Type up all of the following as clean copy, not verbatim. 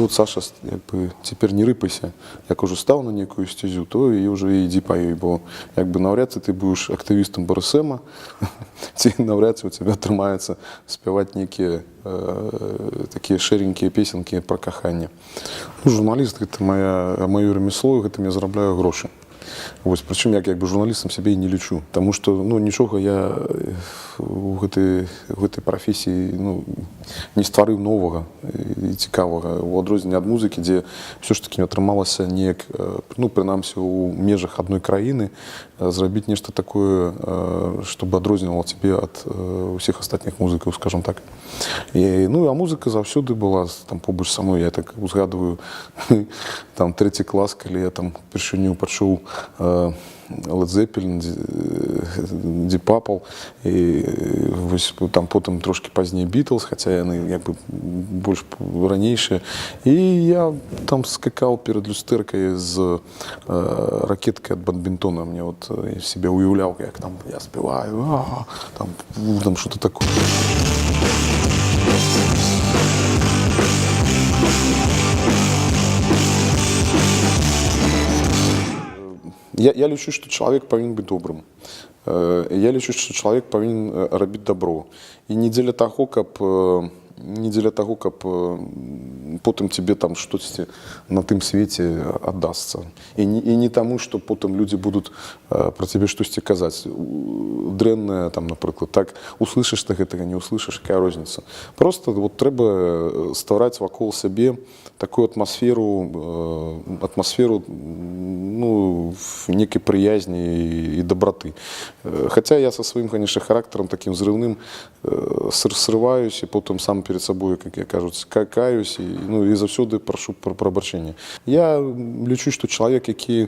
вот, Саша, якби, цяпер не рыпайся, як уже стаў на некую сцезю, то і уже ідзі па ёй, бо якби наўряд ці ты будзеш актывістам БРСМа, ці наўряд ці у цябе атрымаецца спяваць нейкія такія шэренькія песенкі пра каханне. Ну, журналіст гэта маё ремесло, гэтым я зарабляю грошы. Вось, прычым як бы журналістам сябе і не лічу, таму што ну, нічога я у гэтай прафесіі ну, не стварыў новага і цікавага, у адрозненне ад музыкі, дзе ўсё ж такі атрымалася неяк, ну, прынамсі у межах адной краіны зрабіць нешта такое, чтобы адрознівала цябе ад усіх астатніх музыкаў, скажам так. І, ну, а музыка заўсёды была там побач са мной, я так узгадываю там 3 клас, калі я там першыню пачуў Led Zeppelin, Deep Purple і вось там потым трошки пазней Beatles, хаця яны як бы больш ранейшыя. І я там скакаў перад люстэркай з ракеткай ад бадмінтона. Мне вот я себе уяўляў, як там я спяваю, там что-то такое. Я лічу, што чалавек павінен быць добрым. Я лічу, што чалавек павінен рабіць добро. І не дзеля таго, каб потым тебе там штосьці на тым свеце аддасца. І не таму, што потым людзі будуць пра цябе штосьці казаць. Дрэннае, там, напрыклад, так, услышиш ты гэтага, не услышиш, якая розніца. Просто вот трэба ствараць вакол сябе такую атмасферу, ну, некай прыязні і доброты. Хаця я со сваім, конечно, характарам таким зрыўным срываюсь і потым сам перед собой, как я кажуць, каюсь ну, і заўсёды прашу прабачэння. Я лічу, што чалавек, які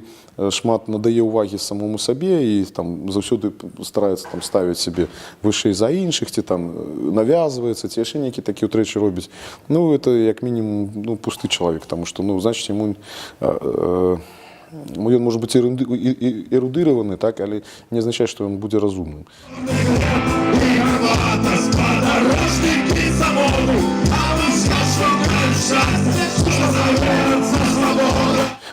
шмат надае ўвагі самому сабе і там заўсёды стараецца там ставіць себе вышэй за іншых, ці там навязваецца, ці яшчэ нейкі такі ўтрэчы робіць. Ну, это як мінімум ну, пусты чалавек, потому что, ну, значит, ему он может быть эрудированы, так, але не означает, что он будет разумным.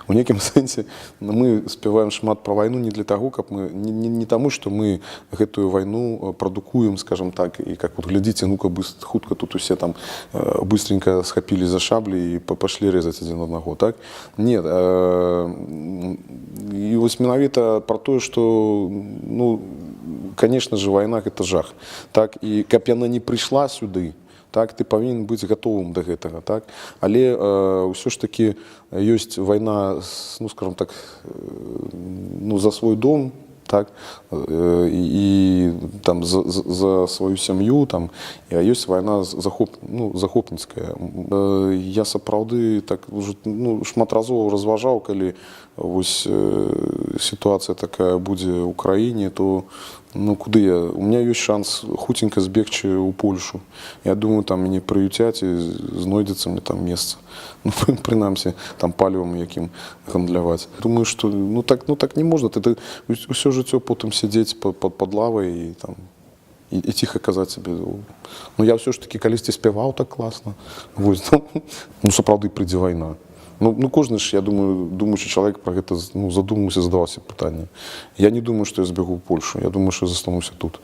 У некім сэнсе мы спяваем шмат пра вайну не для таго, каб мы не таму, што мы гэтую вайну прадукуем, скажем так, і как вот глядзіце, ну-ка хутка тут усе там быстренько схапілі за шаблі і пашлі рэзаць адзін аднаго, так? Нет, і вось менавіта пра тое, што ну, конечно же, вайна гэта жах, так, і каб яна не прыйшла сюды, так, ты павінен быць гатовым да гэтага, так? Але ўсё ж такі ёсць вайна, ну, скажем так, ну, за свой дом, так, і там за сваю сям'ю, там, а ёсць вайна захопніцкая. Я сапраўды так ну, шмат разоў разважаў, калі вось сітуацыя такая будзе ў краіне, то ну, куды я? У меня есть шанс хутенько збегчы ў Польшу. Я думаю, там мяне прыюцяць і знойдзецца мне там месца. Ну, прынамсі, там палівам якім гандляваць. Думаю, што ну так не можна. Ты ўсё жыццё потым сядзець пад лавай і там і ціха казаць сабе. Ну, я ўсё ж такі калісьці спяваў так класна. Вось, ну, сапраўды прыйдзе вайна. Ну, кожны ж, я думаю, думаючы чалавек пра гэта ну, задумаўся, задаваўся пытанне. Я не думаю, што я збегу ў Польшу. Я думаю, што я застануся тут.